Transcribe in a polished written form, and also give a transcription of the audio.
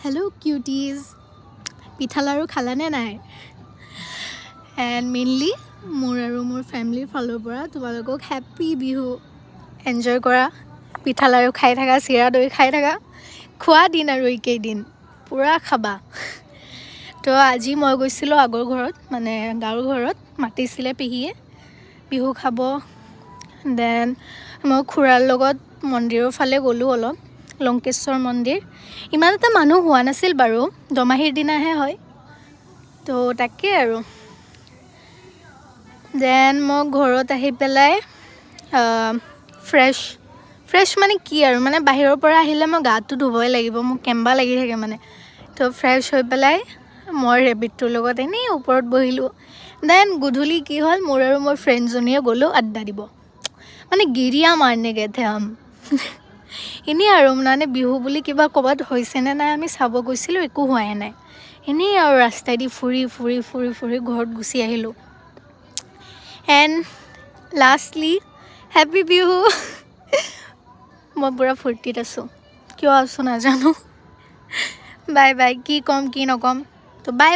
Hello cuties, পিঠা লাৰু খালানে নাই? And mainly মোৰ আৰু মোৰ ফ্যামিলিৰ ফালৰ পৰা তোমালোকক হ্যাপি বিহু এনজয় কৰা, পিঠা লাৰু খাই থাকা, চিৰা দৈ খাই থাকা, খোৱা দিন আৰু এই দিন পুৰা খাবা। তো আজি মই গৈছিলোঁ আগৰ ঘৰত, মানে গাঁৱৰ ঘৰত মাতিছিলে পেহীয়ে বিহু খাব। দেন মই খুৰাৰ লগত মন্দিৰৰ ফালে গ'লোঁ অলপ, লংকেশ্বৰ মন্দিৰ। ইমান এটা মানুহ হোৱা নাছিল বাৰু, দমাহীৰ দিনাহে হয়, তো তাকে আৰু। দেন মই ঘৰত আহি পেলাই ফ্ৰেছ মানে কি আৰু, মানে বাহিৰৰ পৰা আহিলে মই গাটো ধুবই লাগিব, মোক কেম্বা লাগি থাকে মানে। তো ফ্ৰেছ হৈ পেলাই মই ৰেবিটটোৰ লগত এনেই ওপৰত বহিলোঁ। দেন গধূলি কি হ'ল, মোৰ আৰু মোৰ ফ্ৰেণ্ডজনীয়ে গ'লোঁ আড্ডা দিব, মানে গিৰিয়া মাৰনে গে থে হাম। এনেই আৰু মানে বিহু বুলি কিবা ক'ৰবাত হৈছেনে নাই আমি চাব গৈছিলোঁ, একো হোৱাই নাই। এনেই আৰু ৰাস্তাইদি ফুৰি ঘৰত গুচি আহিলোঁ। And lastly happy Bihu. মই পুৰা ফূৰ্তিত আছোঁ, কিয় আছোঁ নাজানো। বাই বাই, কি ক'ম কি নক'ম, তো বাই।